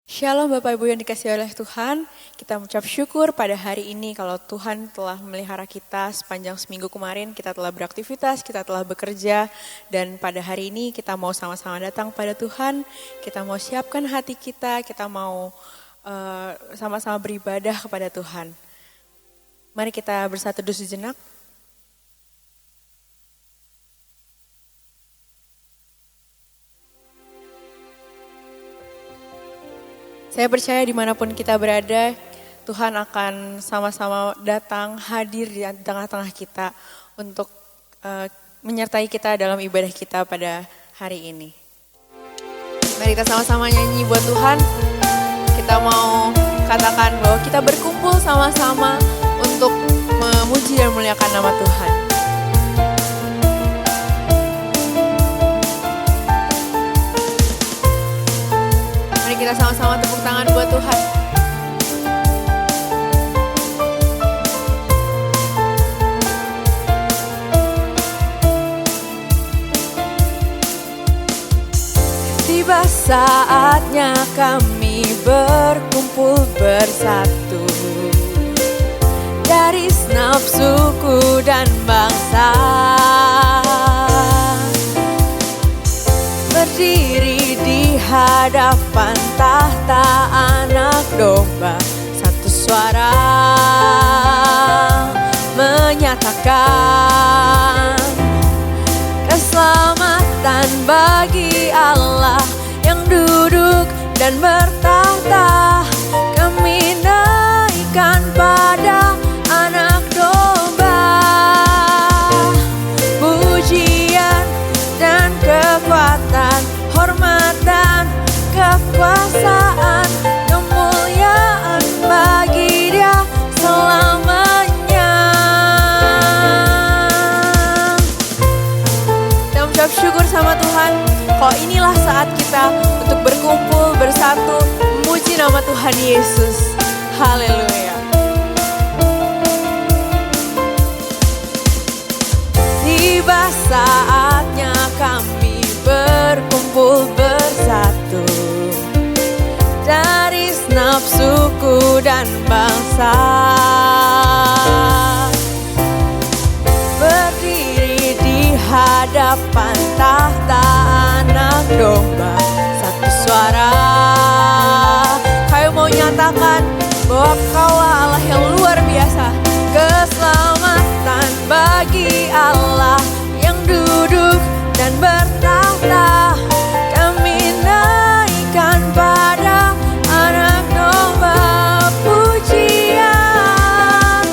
Shalom Bapak Ibu yang dikasihi oleh Tuhan, kita mengucap syukur pada hari ini kalau Tuhan telah memelihara kita sepanjang seminggu kemarin, kita telah beraktivitas, kita telah bekerja, dan pada hari ini kita mau sama-sama datang pada Tuhan, kita mau siapkan hati kita mau sama-sama beribadah kepada Tuhan. Mari kita bersatu dulu sejenak. Saya percaya dimanapun kita berada, Tuhan akan sama-sama datang, hadir di tengah-tengah kita untuk menyertai kita dalam ibadah kita pada hari ini. Mari kita sama-sama nyanyi buat Tuhan. Kita mau katakan bahwa kita berkumpul sama-sama untuk memuji dan memuliakan nama Tuhan. Kita sama-sama tepuk tangan buat Tuhan. Tiba saatnya kami berkumpul bersatu dari segenap suku dan bangsa, berdiri di hadapan tahta Anak Domba, satu suara menyatakan keselamatan bagi Allah yang duduk dan bertahta. Kami naikkan pada Anak Domba pujian dan kekuatan, hormat dan kekuasaan, kemuliaan bagi Dia selamanya. Kita mengucap syukur sama Tuhan. Kok inilah saat kita untuk berkumpul bersatu memuji nama Tuhan Yesus. Haleluya. Tiba saatnya kami berkumpul bersatu dari segenap suku dan bangsa, berdiri di hadapan tahta Anak Domba, satu suara. Kami mau nyatakan bahwa Kau Allah yang luar biasa. Keselamatan bagi Allah yang duduk dan bertahta. Kami naikkan pada Anak Domba pujian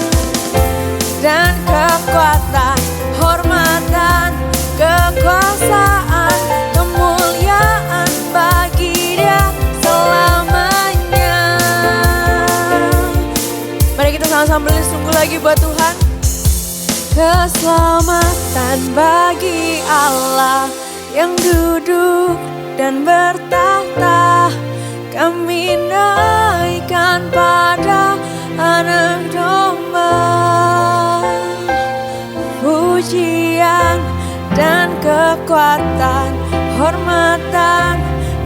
dan kekuatan, hormat dan kekuasaan, kemuliaan bagi Dia selamanya. Mari kita sama-sama sungguh lagi buat Tuhan. Keselamatan bagi Allah yang duduk dan bertahta. Kami naikkan pada Anak Domba pujian dan kekuatan, hormatan,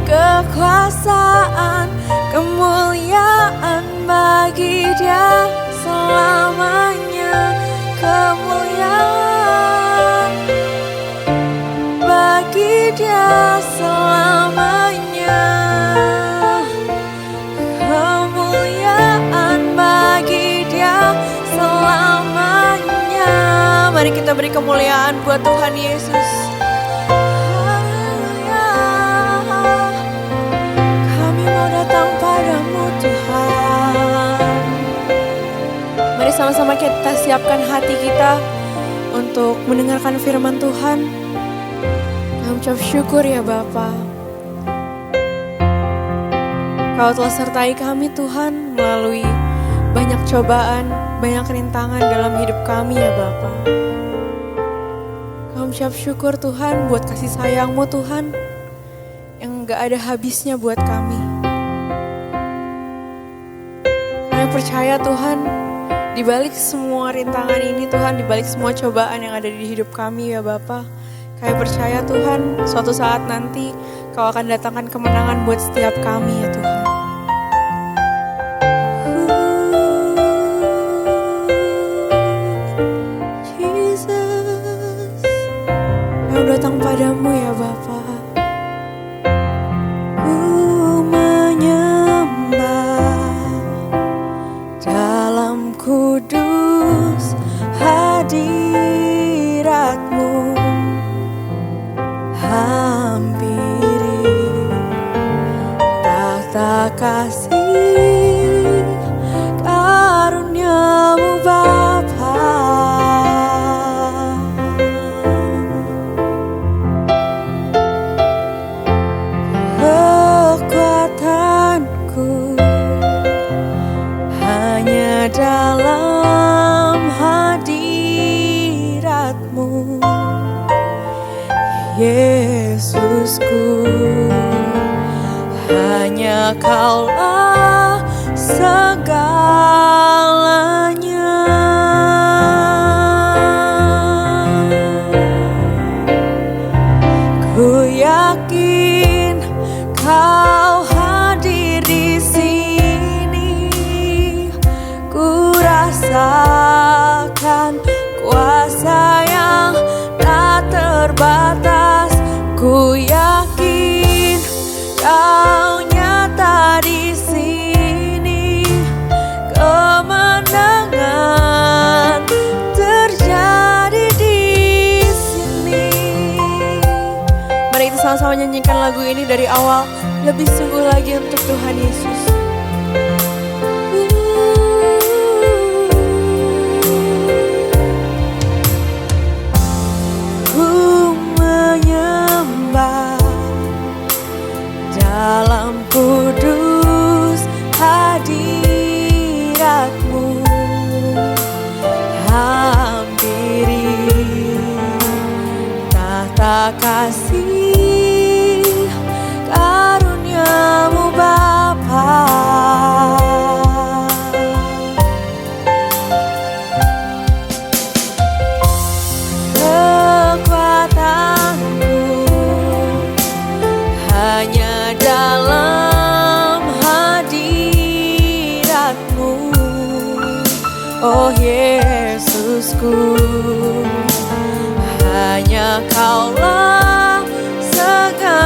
kekuasaan, kemuliaan bagi Dia selamanya. Kemuliaan bagi Dia selamanya. Kemuliaan bagi Dia selamanya. Mari kita beri kemuliaan buat Tuhan Yesus. Haleluya. Kami mau datang padamu Tuhan. Mari sama-sama kita siapkan hati kita untuk mendengarkan firman Tuhan. Kami ucap syukur ya Bapa. Kau telah sertai kami Tuhan melalui banyak cobaan, banyak rintangan dalam hidup kami ya Bapa. Kami ucap syukur Tuhan buat kasih sayang-Mu Tuhan yang gak ada habisnya buat kami. Kami percaya Tuhan, di balik semua rintangan ini Tuhan, di balik semua cobaan yang ada di hidup kami ya Bapa, kami percaya Tuhan, suatu saat nanti Kau akan datangkan kemenangan buat setiap kami ya Tuhan. padamu ya Bapa. Ku menyembah dalam kudus hadirat-Mu, hampiri tahta kasih karunia-Mu Bapa. Kekuatanku hanya dalam hadirat-Mu, Yesusku. Hanya Kaulah segalanya. Ku yakin Kau hadir di sini. Ku rasakan kuasa yang tak terbatas. Ku yakin Kau nyata di sini. Kemenangan terjadi di sini. Mari kita sama-sama nyanyikan lagu ini dari awal, lebih sungguh lagi untuk Tuhan Yesus. Ku menyembah dalam kudus hadirat-Mu, hampiri tahta kasih karunia-Mu Bapa. Kekuatanku hanya dalam hadirat-Mu, oh Yesusku. Hanya Kaulah segalanya.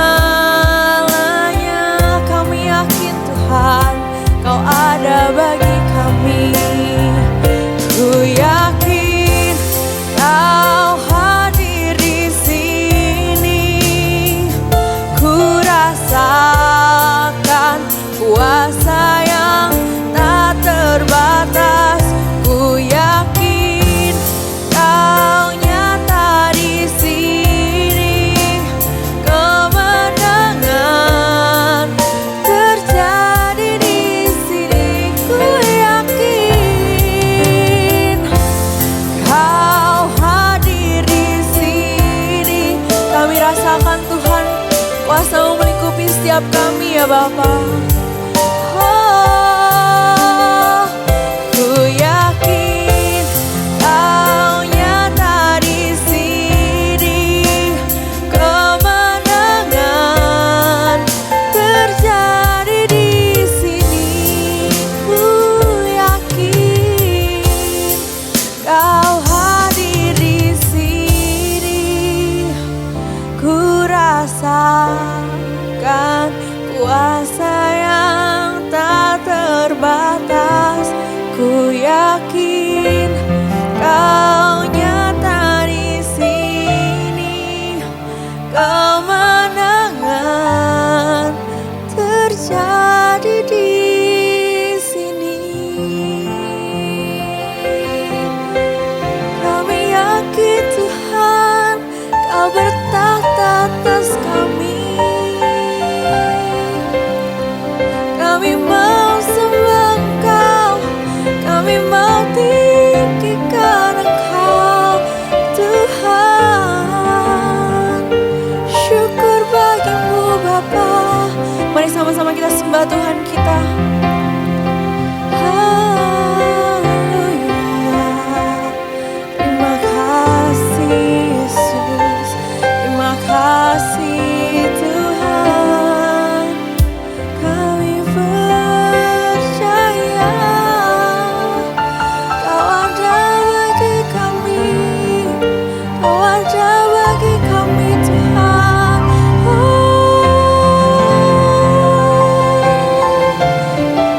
Kami yakin Tuhan, Kau ada bagi kami. Ku yakin Kau hadir di sini. Ku rasakan kuasa yang tak terbatas. Ku yakin Kau nyata di sini. Kemenangan terjadi di sini. Ku yakin Kau hadir di sini. Kami rasakan Tuhan, kuasa-Mu melingkupi setiap kami ya Bapa. Oh, ku yakin Kau nyata di sini. Kemenangan terjadi di sini. Ku yakin Kau hadir di sini. Ku rasakan kuasa yang tak terbatas. Ku yakin Kau nyata di sini. Kemenangan terjadi di sini. Kami yakin Tuhan, Kau bertahta atas kami. Kami mau sembah Engkau, kami mau tinggikan Engkau Tuhan. Syukur bagi-Mu Bapa. Mari sama-sama kita sembah Tuhan kita. Haleluya. Terima kasih Yesus, terima kasih Tuhan. Kami percaya Kau ada bagi kami. Kau ada bagi bagi kami Tuhan.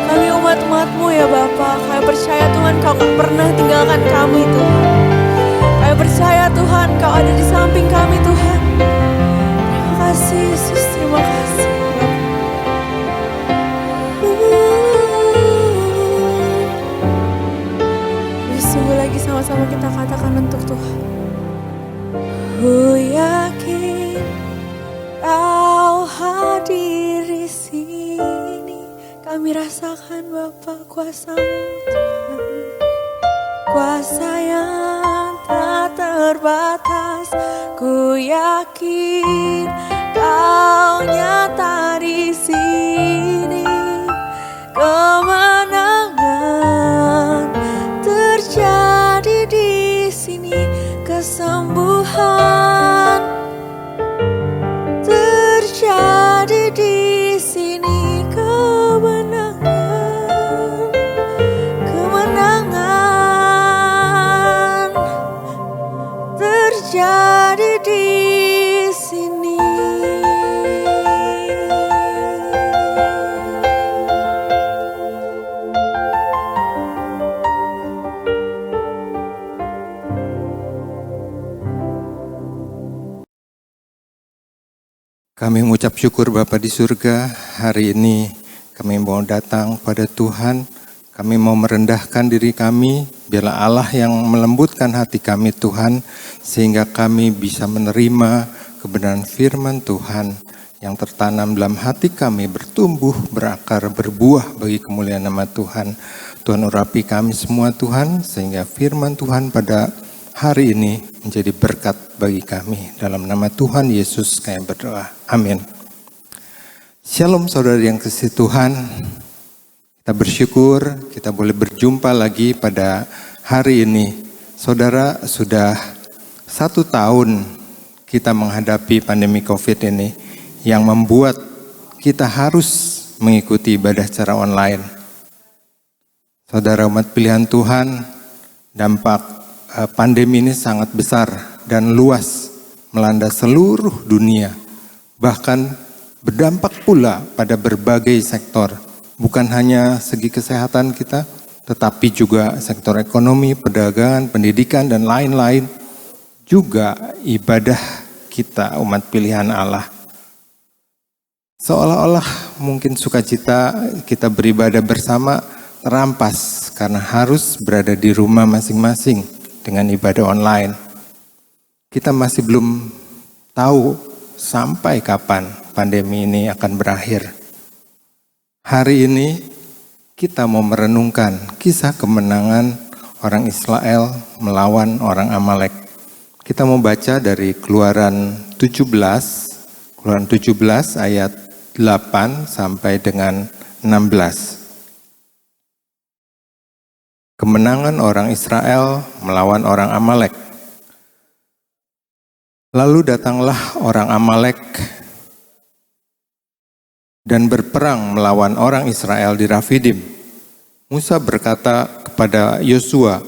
Kami umat-umat-Mu ya Bapa, kami percaya Tuhan Kau tak pernah tinggalkan kami Tuhan. Kami percaya Tuhan Kau ada di samping kami Tuhan. Terima kasih Yesus, terima kasih Bapa. Sungguh lagi sama-sama kita katakan untuk Tuhan. Ku yakin Kau hadir di sini. Kami rasakan Bapa kuasa-Mu Tuhan. Kuasa yang tak terbatas. Ku yakin Kau nyata di sini. Kemenangan terjadi di sini, kesembuhan terjadi di sini, kemenangan, kemenangan terjadi di sini. Kami mengucap syukur Bapa di surga, hari ini kami mau datang pada Tuhan, kami mau merendahkan diri kami, biarlah Allah yang melembutkan hati kami Tuhan, sehingga kami bisa menerima kebenaran firman Tuhan yang tertanam dalam hati kami, bertumbuh, berakar, berbuah bagi kemuliaan nama Tuhan. Tuhan urapi kami semua Tuhan, sehingga firman Tuhan pada hari ini menjadi berkat bagi kami. Dalam nama Tuhan Yesus kami berdoa. Amin. Shalom saudara yang kasih Tuhan. Kita bersyukur kita boleh berjumpa lagi pada hari ini. Saudara, sudah 1 tahun kita menghadapi pandemi COVID ini yang membuat kita harus mengikuti ibadah secara online. Saudara umat pilihan Tuhan, dampak pandemi ini sangat besar dan luas melanda seluruh dunia. Bahkan berdampak pula pada berbagai sektor. Bukan hanya segi kesehatan kita, tetapi juga sektor ekonomi, perdagangan, pendidikan, dan lain-lain. Juga ibadah kita umat pilihan Allah. Seolah-olah mungkin sukacita kita beribadah bersama terampas karena harus berada di rumah masing-masing dengan ibadah online. Kita masih belum tahu sampai kapan pandemi ini akan berakhir. Hari ini kita mau merenungkan kisah kemenangan orang Israel melawan orang Amalek. Kita mau baca dari Keluaran 17 ayat 8 sampai dengan 16. Kemenangan orang Israel melawan orang Amalek. Lalu datanglah orang Amalek dan berperang melawan orang Israel di Rafidim. Musa berkata kepada Yosua,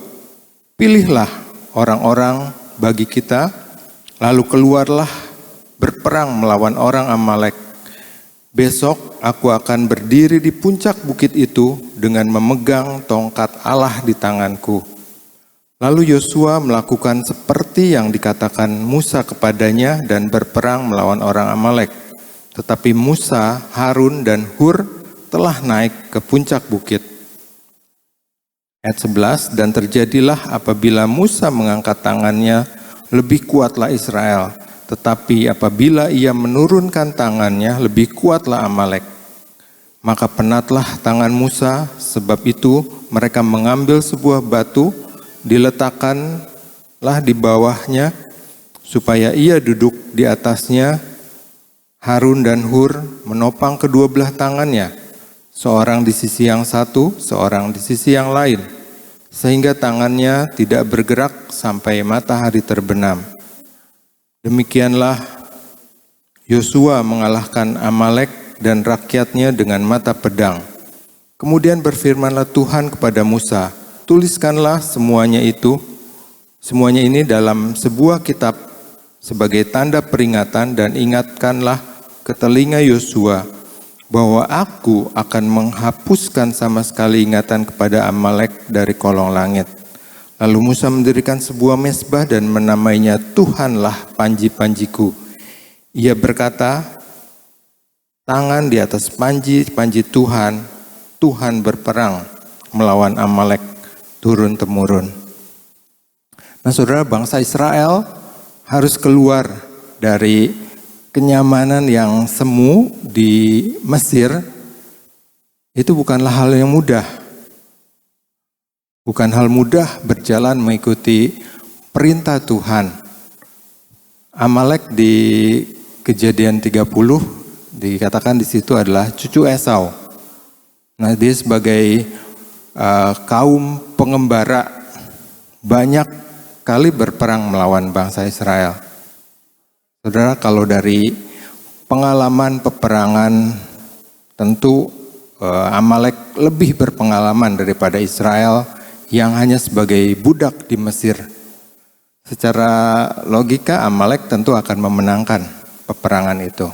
"Pilihlah orang-orang bagi kita, lalu keluarlah berperang melawan orang Amalek. Besok aku akan berdiri di puncak bukit itu dengan memegang tongkat Allah di tanganku." Lalu Yosua melakukan seperti yang dikatakan Musa kepadanya dan berperang melawan orang Amalek. Tetapi Musa, Harun, dan Hur telah naik ke puncak bukit. Ayat 11, dan terjadilah apabila Musa mengangkat tangannya, lebih kuatlah Israel. Tetapi apabila ia menurunkan tangannya, lebih kuatlah Amalek. Maka penatlah tangan Musa, sebab itu mereka mengambil sebuah batu, diletakkanlah di bawahnya, supaya ia duduk di atasnya. Harun dan Hur menopang kedua belah tangannya, seorang di sisi yang satu, seorang di sisi yang lain, sehingga tangannya tidak bergerak sampai matahari terbenam. Demikianlah Yosua mengalahkan Amalek dan rakyatnya dengan mata pedang. Kemudian berfirmanlah Tuhan kepada Musa, "Tuliskanlah semuanya ini dalam sebuah kitab sebagai tanda peringatan dan ingatkanlah ke telinga Yosua bahwa aku akan menghapuskan sama sekali ingatan kepada Amalek dari kolong langit. Lalu Musa mendirikan sebuah mezbah dan menamainya Tuhanlah panji-panjiku. Ia berkata, tangan di atas panji Tuhan, Tuhan berperang melawan Amalek turun-temurun. Nah saudara, bangsa Israel harus keluar dari kenyamanan yang semu di Mesir. Itu bukanlah hal yang mudah. Bukan hal mudah berjalan mengikuti perintah Tuhan. Amalek di Kejadian 30 dikatakan di situ adalah cucu Esau. Nah, dia sebagai kaum pengembara banyak kali berperang melawan bangsa Israel. Saudara, kalau dari pengalaman peperangan tentu Amalek lebih berpengalaman daripada Israel yang hanya sebagai budak di Mesir. Secara logika Amalek tentu akan memenangkan peperangan itu.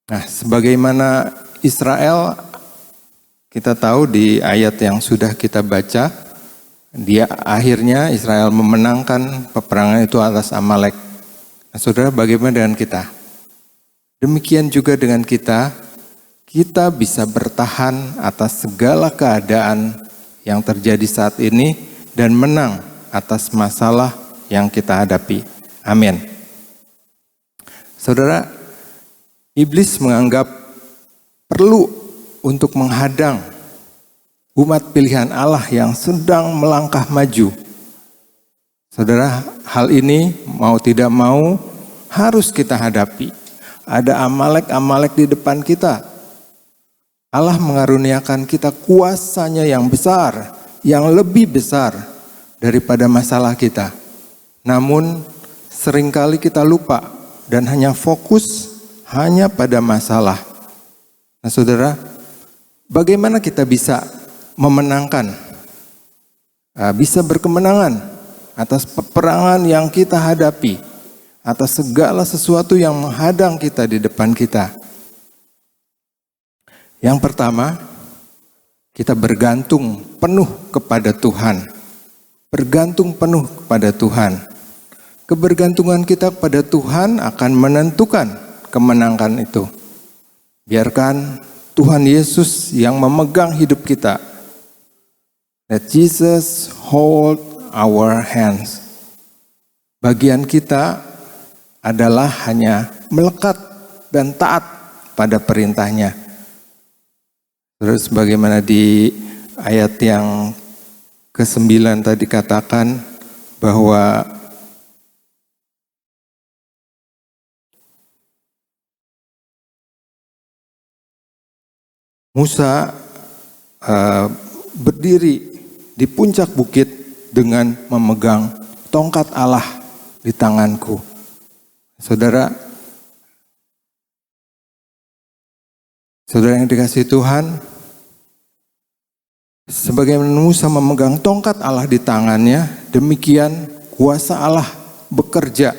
Nah, sebagaimana Israel, kita tahu di ayat yang sudah kita baca, dia akhirnya Israel memenangkan peperangan itu atas Amalek. Nah, saudara, bagaimana dengan kita? Demikian juga dengan kita bisa bertahan atas segala keadaan yang terjadi saat ini dan menang atas masalah yang kita hadapi. Amin. Saudara, iblis menganggap perlu untuk menghadang umat pilihan Allah yang sedang melangkah maju. Saudara, hal ini mau tidak mau harus kita hadapi. Ada Amalek di depan kita. Allah mengaruniakan kita kuasanya yang besar, yang lebih besar daripada masalah kita. Namun seringkali kita lupa dan hanya fokus hanya pada masalah. Nah saudara, bagaimana kita bisa memenangkan, bisa berkemenangan atas peperangan yang kita hadapi, atas segala sesuatu yang menghadang kita di depan kita? Yang pertama, kita bergantung penuh kepada Tuhan. Bergantung penuh kepada Tuhan. Kebergantungan kita kepada Tuhan akan menentukan kemenangan itu. Biarkan Tuhan Yesus yang memegang hidup kita. Let Jesus hold our hands. Bagian kita adalah hanya melekat dan taat pada perintahnya. Terus bagaimana di ayat yang ke-9 tadi katakan bahwa Musa berdiri di puncak bukit dengan memegang tongkat Allah di tanganku. Saudara yang dikasihi Tuhan, sebagaimana Musa memegang tongkat Allah di tangannya, demikian kuasa Allah bekerja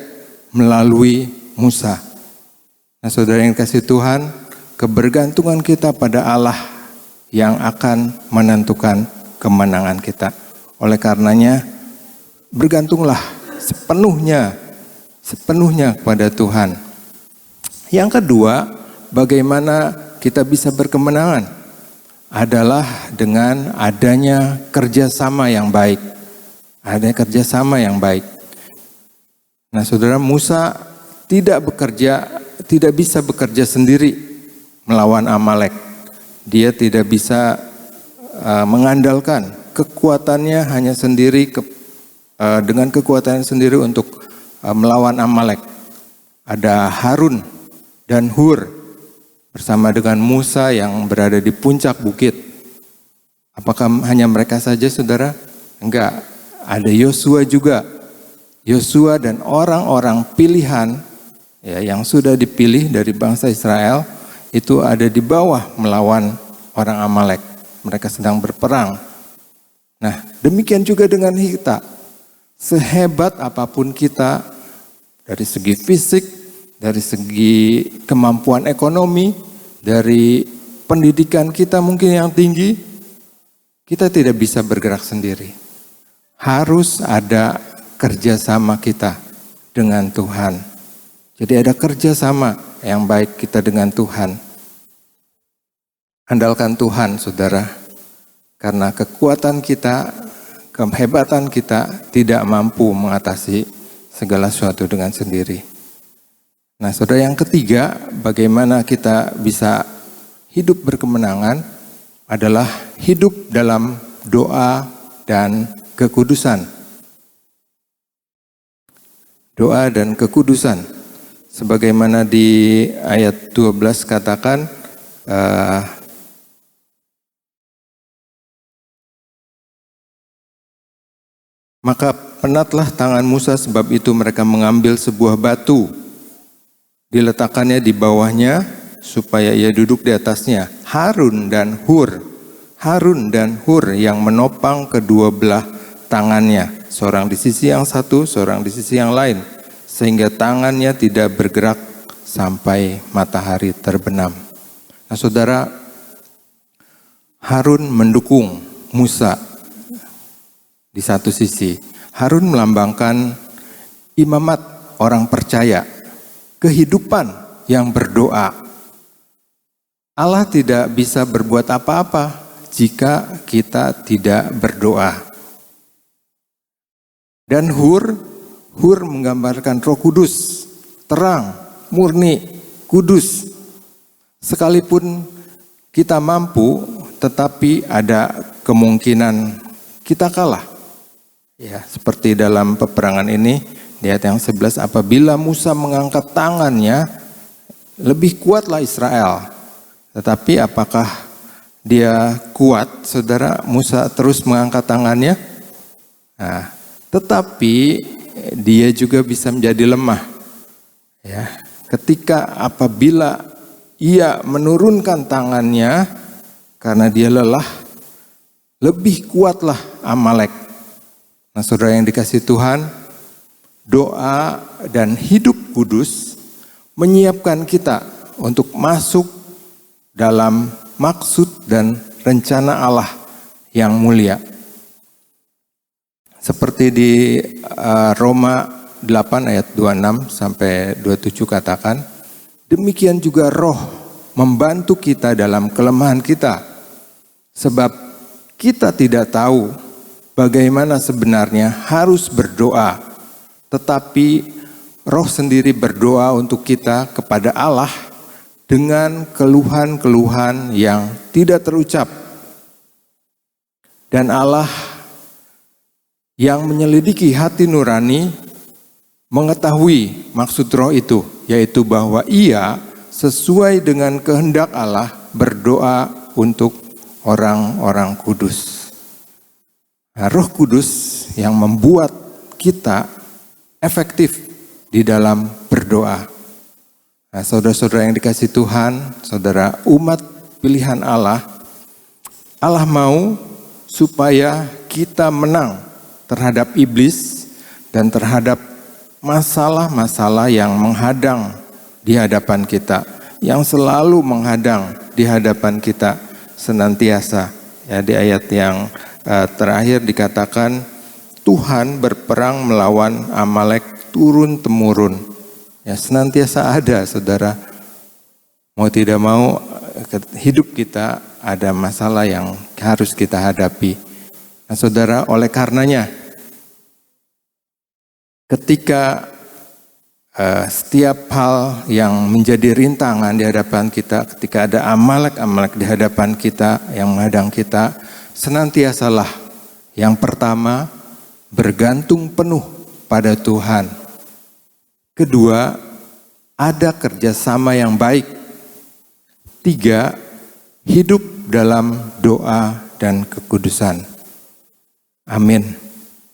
melalui Musa. Nah saudara yang dikasihi Tuhan, kebergantungan kita pada Allah yang akan menentukan kemenangan kita. Oleh karenanya, bergantunglah sepenuhnya kepada Tuhan. Yang kedua, bagaimana kita bisa berkemenangan adalah dengan adanya kerjasama yang baik. Adanya kerjasama yang baik. Nah saudara, Musa tidak bisa bekerja sendiri melawan Amalek. Dia tidak bisa mengandalkan kekuatannya hanya sendiri dengan kekuatannya sendiri untuk melawan Amalek. Ada Harun dan Hur bersama dengan Musa yang berada di puncak bukit. Apakah hanya mereka saja saudara? Enggak, ada Yosua juga. Yosua dan orang-orang pilihan ya, yang sudah dipilih dari bangsa Israel itu ada di bawah melawan orang Amalek. Mereka sedang berperang. Nah, demikian juga dengan kita. Sehebat apapun kita, Dari segi fisik, dari segi kemampuan ekonomi, dari pendidikan kita mungkin yang tinggi, kita tidak bisa bergerak sendiri. Harus ada kerjasama kita dengan Tuhan. Jadi ada kerjasama yang baik kita dengan Tuhan. Andalkan Tuhan, saudara, karena kekuatan kita, kehebatan kita tidak mampu mengatasi segala sesuatu dengan sendiri. Nah, saudara, yang ketiga, bagaimana kita bisa hidup berkemenangan adalah hidup dalam doa dan kekudusan. Doa dan kekudusan. Sebagaimana di ayat 12 katakan, maka penatlah tangan Musa, sebab itu mereka mengambil sebuah batu, diletakkannya di bawahnya supaya ia duduk di atasnya. Harun dan Hur yang menopang kedua belah tangannya, seorang di sisi yang satu, seorang di sisi yang lain, sehingga tangannya tidak bergerak sampai matahari terbenam. Nah, saudara, Harun mendukung Musa di satu sisi. Harun melambangkan imamat orang percaya, kehidupan yang berdoa. Allah tidak bisa berbuat apa-apa jika kita tidak berdoa. Dan Hur menggambarkan Roh Kudus, terang, murni, kudus. Sekalipun kita mampu, tetapi ada kemungkinan kita kalah. Ya, seperti dalam peperangan ini, di ayat yang 11, apabila Musa mengangkat tangannya, lebih kuatlah Israel. Tetapi apakah dia kuat, saudara? Musa terus mengangkat tangannya. Nah, tetapi dia juga bisa menjadi lemah. Ya, ketika apabila ia menurunkan tangannya karena dia lelah, lebih kuatlah Amalek. Nah, saudara yang dikasihi Tuhan, doa dan hidup kudus menyiapkan kita untuk masuk dalam maksud dan rencana Allah yang mulia. Seperti di Roma 8 ayat 26 sampai 27 katakan, demikian juga Roh membantu kita dalam kelemahan kita, sebab kita tidak tahu bagaimana sebenarnya harus berdoa, tetapi Roh sendiri berdoa untuk kita kepada Allah dengan keluhan-keluhan yang tidak terucap. Dan Allah yang menyelidiki hati nurani mengetahui maksud Roh itu, yaitu bahwa ia sesuai dengan kehendak Allah berdoa untuk orang-orang kudus. Nah, Roh Kudus yang membuat kita efektif di dalam berdoa. Nah, saudara-saudara yang dikasihi Tuhan, saudara umat pilihan Allah, Allah mau supaya kita menang terhadap iblis dan terhadap masalah-masalah yang menghadang di hadapan kita, yang selalu menghadang di hadapan kita senantiasa. Ya, di ayat yang terakhir dikatakan, Tuhan berperang melawan Amalek turun-temurun. Ya, senantiasa ada, saudara. Mau tidak mau, hidup kita ada masalah yang harus kita hadapi. Nah, saudara, oleh karenanya, ketika setiap hal yang menjadi rintangan di hadapan kita, ketika ada Amalek di hadapan kita yang menghadang kita, senantiasalah yang pertama bergantung penuh pada Tuhan. Kedua, ada kerjasama yang baik. Tiga, hidup dalam doa dan kekudusan. Amin.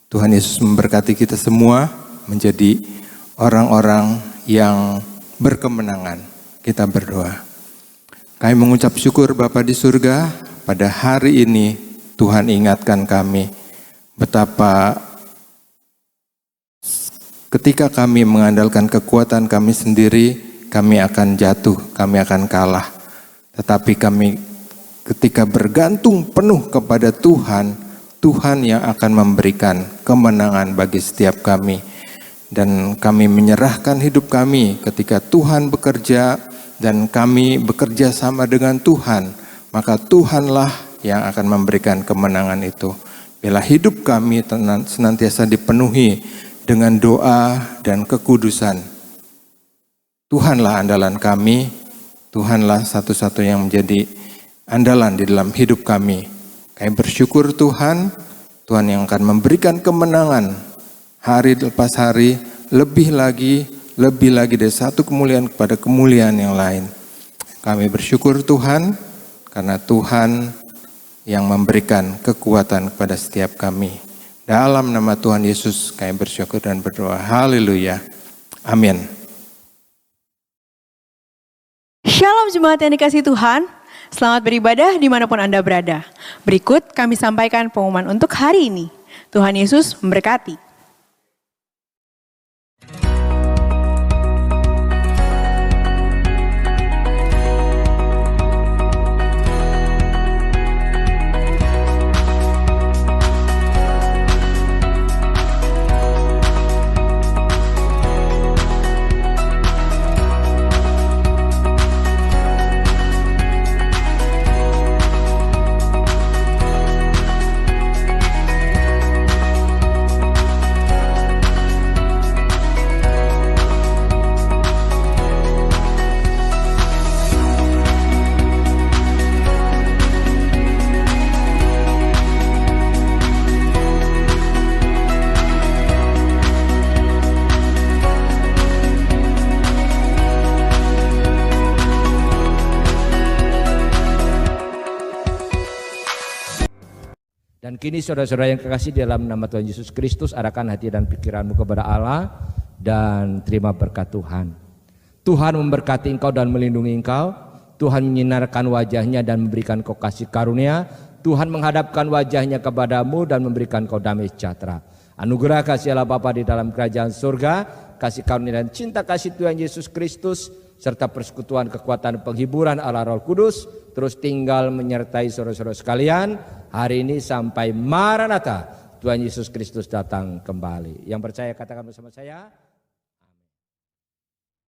Tuhan Yesus memberkati kita semua menjadi orang-orang yang berkemenangan. Kita berdoa. Kami mengucap syukur Bapa di surga, pada hari ini Tuhan ingatkan kami betapa Ketika kami mengandalkan kekuatan kami sendiri, kami akan jatuh, kami akan kalah. Tetapi kami ketika bergantung penuh kepada Tuhan, Tuhan yang akan memberikan kemenangan bagi setiap kami. Dan kami menyerahkan hidup kami ketika Tuhan bekerja dan kami bekerja sama dengan Tuhan, maka Tuhanlah yang akan memberikan kemenangan itu. Bila hidup kami senantiasa dipenuhi dengan doa dan kekudusan, Tuhanlah andalan kami, Tuhanlah satu-satu yang menjadi andalan di dalam hidup kami. Kami bersyukur Tuhan yang akan memberikan kemenangan hari lepas hari, lebih lagi dari satu kemuliaan kepada kemuliaan yang lain. Kami bersyukur Tuhan, karena Tuhan yang memberikan kekuatan kepada setiap kami. Dalam nama Tuhan Yesus kami bersyukur dan berdoa. Haleluya. Amin. Shalom jemaat yang dikasihi Tuhan. Selamat beribadah dimanapun Anda berada. Berikut kami sampaikan pengumuman untuk hari ini. Tuhan Yesus memberkati. Dan kini saudara-saudara yang kekasih dalam nama Tuhan Yesus Kristus, arahkan hati dan pikiranmu kepada Allah dan terima berkat Tuhan. Tuhan memberkati engkau dan melindungi engkau. Tuhan menyinarkan wajahnya dan memberikan kau kasih karunia. Tuhan menghadapkan wajahnya kepadamu dan memberikan kau damai sejahtera. Anugerah kasih Allah Bapa di dalam kerajaan surga, kasih karunia dan cinta kasih Tuhan Yesus Kristus, serta persekutuan kekuatan penghiburan Allah Roh Kudus terus tinggal menyertai saudara-saudara sekalian hari ini sampai Maranatha, Tuhan Yesus Kristus datang kembali. Yang percaya katakan bersama saya.